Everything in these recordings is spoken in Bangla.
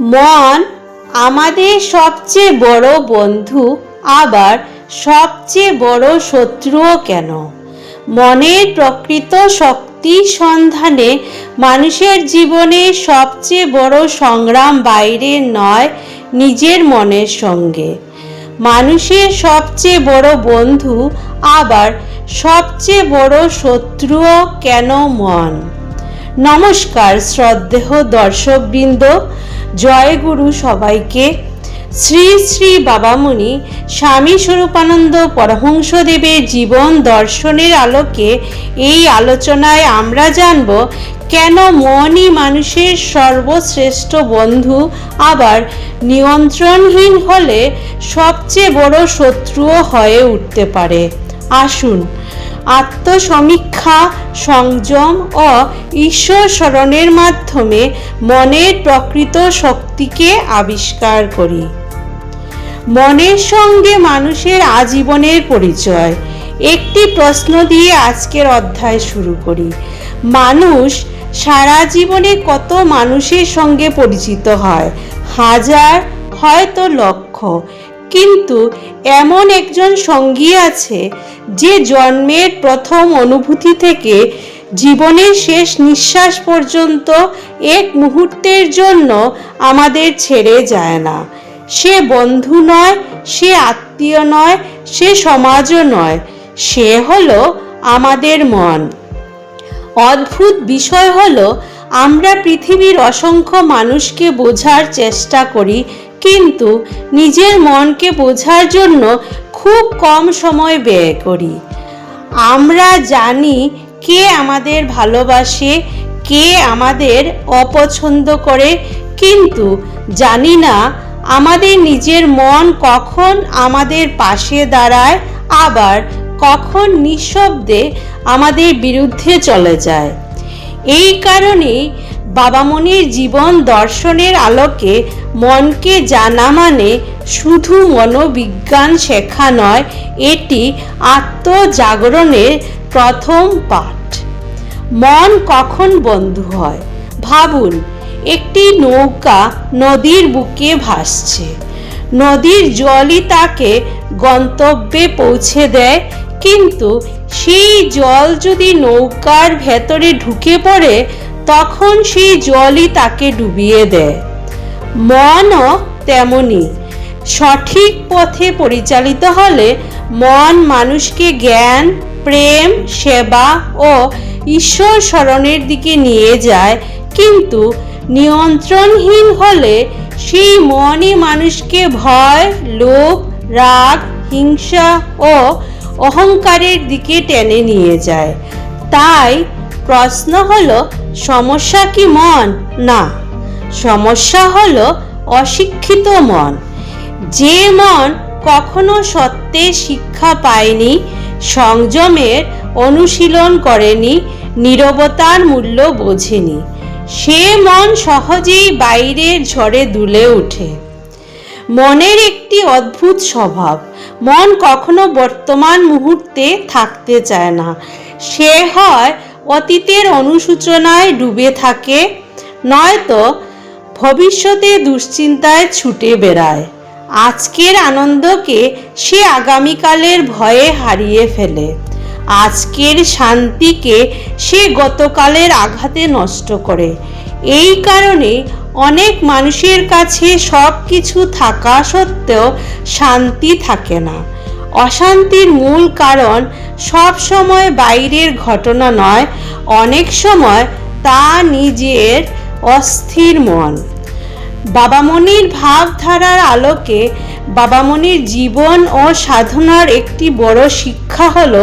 মন আমাদের সবচেয়ে বড় বন্ধু, আবার সবচেয়ে বড় শত্রুও কেন? মনের প্রকৃত শক্তির সন্ধানে মানুষের জীবনে সবচেয়ে বড় সংগ্রাম বাইরের নয়, নিজের মনের সঙ্গে। মানুষের সবচেয়ে বড় বন্ধু, আবার সবচেয়ে বড় শত্রুও কেন মন? নমস্কার শ্রদ্ধেয় দর্শকবৃন্দ, জয় গুরু সবাইকে। শ্রী শ্রী বাবামুনি স্বামী স্বরূপানন্দ পরমহংসদেবের জীবন দর্শনের আলোকে এই আলোচনায় আমরা জানব কেন মনই মানুষের সর্বশ্রেষ্ঠ বন্ধু, আবার নিয়ন্ত্রণহীন হলে সবচেয়ে বড় শত্রুও হয়ে উঠতে পারে। আসুন আত্মসমীক্ষা, সংযম ও ঈশ্বর স্মরণের মাধ্যমে মনের প্রকৃত শক্তিকে আবিষ্কার করি। মনের সঙ্গে মানুষের আজীবনের পরিচয়। একটি প্রশ্ন দিয়ে আজকের অধ্যায় শুরু করি। মানুষ সারা জীবনে কত মানুষের সঙ্গে পরিচিত হয়? হাজার, হয়তো লক্ষ। কিন্তু এমন একজন সঙ্গী আছে যে জন্মের প্রথম অনুভূতি থেকে জীবনের শেষ নিঃশ্বাস পর্যন্ত এক মুহূর্তের জন্য আমাদের ছেড়ে যায় না। সে বন্ধু নয়, সে আত্মীয় নয়, সে সমাজও নয়, সে হলো আমাদের মন। অদ্ভুত বিষয় হলো, আমরা পৃথিবীর অসংখ্য মানুষকে বোঝার চেষ্টা করি, কিন্তু নিজের মনকে বোঝার জন্য খুব কম সময় ব্যয় করি। আমরা জানি কে আমাদের ভালোবাসে, কে আমাদের অপছন্দ করে, কিন্তু জানি না আমাদের নিজের মন কখন আমাদের পাশে দাঁড়ায়, আবার কখন নিঃশব্দে আমাদের বিরুদ্ধে চলে যায়। এই কারণেই বাবামনির জীবন দর্শনের আলোকে মনকে জানা মানে শুধু মনোবিজ্ঞান শেখা নয়, এটি আত্মজাগরণের প্রথম পাঠ। মন কখন বন্ধু হয়? ভাবুন, একটি নৌকা নদীর বুকে ভাসছে। নদীর জলই তাকে গন্তব্যে পৌঁছে দেয়, কিন্তু সেই জল যদি নৌকার ভেতরে ঢুকে পড়ে, তখন সেই জলই তাকে ডুবিয়ে দেয়। মনও তেমনি। সঠিক পথে পরিচালিত হলে মন মানুষকে জ্ঞান, প্রেম, সেবা ও ঈশ্বর স্মরণের দিকে নিয়ে যায়, কিন্তু নিয়ন্ত্রণহীন হলে সেই মনই মানুষকে ভয়, লোভ, রাগ, হিংসা ও অহংকারের দিকে টেনে নিয়ে যায়। তাই প্রশ্ন হলো, সমস্যা কি মন? না, সমস্যা হলো অশিক্ষিত মন। যে মন কখনো সত্যের শিক্ষা পায়নি, সংযমের অনুশীলন করেনি, নীরবতার মূল্য বোঝেনি, সে মন সহজেই বাইরের ঝড়ে দুলে ওঠে। মনের একটি অদ্ভুত স্বভাব, মন কখনো বর্তমান মুহূর্তে থাকতে চায় না। সে হয় অতীতের অনুশোচনায় ডুবে থাকে, নয়তো ভবিষ্যতে দুশ্চিন্তায় ছুটে বেড়ায়। আজকের আনন্দকে সে আগামীকালের ভয়ে হারিয়ে ফেলে। আজকের শান্তিকে সে গতকালের আঘাতে নষ্ট করে। এই কারণে অনেক মানুষের কাছে সব কিছু থাকা সত্ত্বেও শান্তি থাকে না। অশান্তির মূল কারণ সব সময় বাইরের ঘটনা নয়, অনেক সময় তা নিজের অস্থির মন। বাবামনির ভাবধারার আলোকে বাবামনির জীবন ও সাধনার একটি বড় শিক্ষা হলো,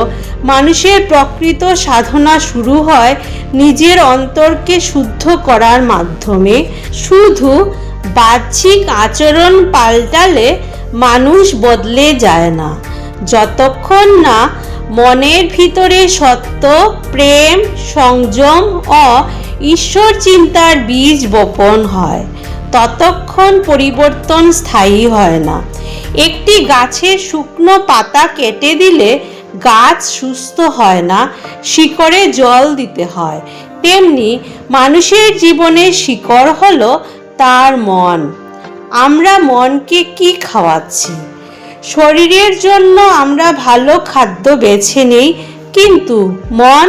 মানুষের প্রকৃত সাধনা শুরু হয় নিজের অন্তরকে শুদ্ধ করার মাধ্যমে। শুধু বাহ্যিক আচরণ পাল্টালে মানুষ বদলে যায় না। যতক্ষণ না মনের ভিতরে সত্য, প্রেম, সংযম ও ঈশ্বর চিন্তার বীজ বপন হয়, ততক্ষণ পরিবর্তন স্থায়ী হয় না। একটি গাছের শুকনো পাতা কেটে দিলে গাছ সুস্থ হয় না, শিকড়ে জল দিতে হয়। তেমনি মানুষের জীবনের শিকড় হলো তার মন। আমরা মনকে কি খাওয়াচ্ছি? শরীরের জন্য আমরা ভালো খাদ্য বেছে নেই, কিন্তু মন,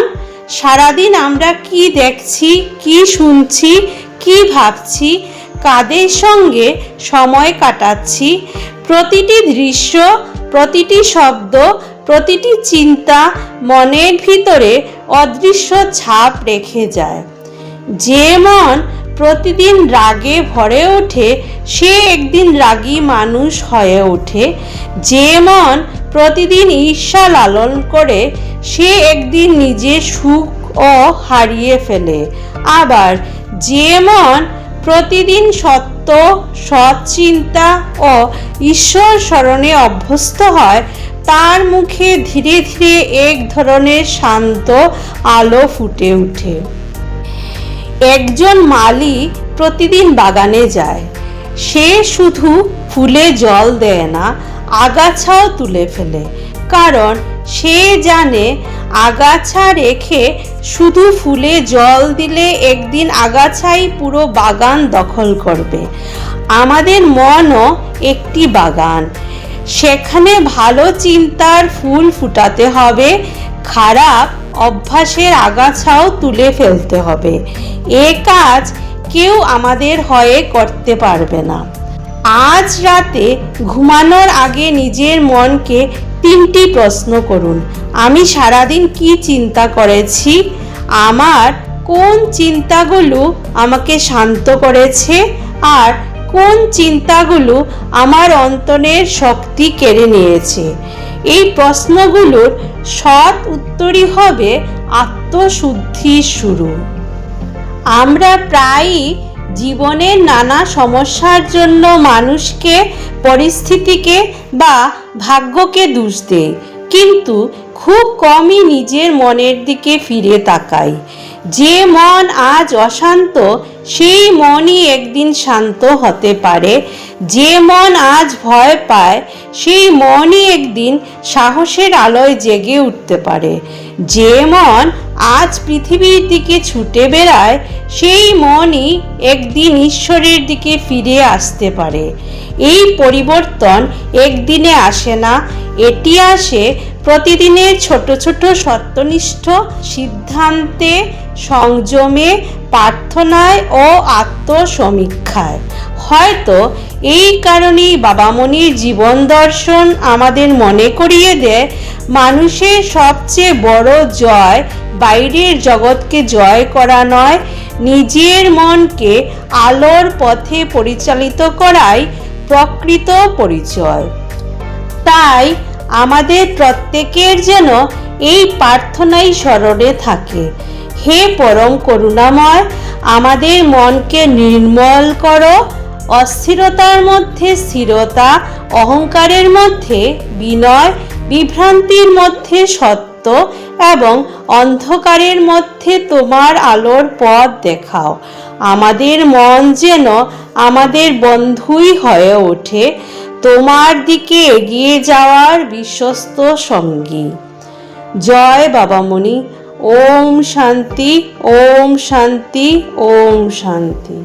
সারাদিন আমরা কি দেখছি, কি শুনছি, কি ভাবছি, কাদের সঙ্গে সময় কাটাচ্ছি, প্রতিটি দৃশ্য, প্রতিটি শব্দ, প্রতিটি চিন্তা মনের ভিতরে অদৃশ্য ছাপ রেখে যায়। যে মন প্রতিদিন রাগে ভরে ওঠে, সে একদিন রাগী মানুষ হয়ে ওঠে। যে মন প্রতিদিন ঈর্ষা লালন করে, সে একদিন নিজের সুখও হারিয়ে ফেলে। আবার যে মন প্রতিদিন সত্য, সৎ চিন্তা ও ঈশ্বর স্মরণে অভ্যস্ত হয়, তার মুখে ধীরে ধীরে এক ধরনের শান্ত আলো ফুটে ওঠে। একজন মালি প্রতিদিন বাগানে যায়। সে শুধু ফুলে জল দেয় না, আগাছাও তুলে ফেলে। কারণ সে জানে আগাছা রেখে শুধু ফুলে জল দিলে একদিন আগাছাই পুরো বাগান দখল করবে। আমাদের মনও একটি বাগান। সেখানে ভালো চিন্তার ফুল ফুটাতে হবে, খারাপ অভ্যাসের আগাছাও তুলে ফেলতে হবে। এ কাজ কেউ আমাদের হয়ে করতে পারবে না। আজ রাতে ঘুমানোর আগে নিজের মনকে 3টি প্রশ্ন করুন। আমি সারাদিন কি চিন্তা করেছি? আমার কোন চিন্তাগুলো আমাকে শান্ত করেছে? আর কোন চিন্তাগুলো আমার অন্তরের শক্তি কেড়ে নিয়েছে? এই প্রশ্নগুলোর সৎ উত্তরই হবে আত্মশুদ্ধির শুরু। আমরা প্রায়ই জীবনের নানা সমস্যার জন্য মানুষকে, পরিস্থিতিকে বা ভাগ্যকে দোষ দেই, কিন্তু খুব কমই নিজের মনের দিকে ফিরে তাকাই। যে মন আজ অশান্ত, সেই মনই একদিন শান্ত হতে পারে। যে মন আজ ভয় পায়, সেই মনই একদিন সাহসের আলোয় জেগে উঠতে পারে। যে মন আজ পৃথিবীর দিকে ছুটে বেড়ায়, সেই মনই একদিন ঈশ্বরের দিকে ফিরে আসতে পারে। এই পরিবর্তন একদিনে আসে না, এটি আসে প্রতিদিনের ছোট ছোট সত্যনিষ্ঠ সিদ্ধান্তে, সংযমে, প্রার্থনায় ও আত্মসমীক্ষায়। হয়তো এই কারণেই বাবা মনির জীবন দর্শন আমাদের মনে করিয়ে দেয়, মানুষের সবচেয়ে বড় জয় বাইরের জগৎকে জয় করা নয়, নিজের মনকে আলোর পথে পরিচালিত করাই প্রকৃত পরিচয়। তাই আমাদের প্রত্যেকের যেন এই প্রার্থনাই স্মরণে থাকে, হে পরম করুণাময়, আমাদের মনকে নির্মল করো, অস্থিরতার মধ্যে স্থিরতা, অহংকারের মধ্যে বিনয়, বিভ্রান্তির মধ্যে সত্য এবং অন্ধকারের মধ্যে তোমার আলোর পথ দেখাও। আমাদের মন যেন আমাদের বন্ধুই হয়ে ওঠে, তোমার দিকে এগিয়ে যাওয়ার বিশ্বস্ত সঙ্গী। জয় বাবামণি। ওম শান্তি, ওম শান্তি, ওম শান্তি।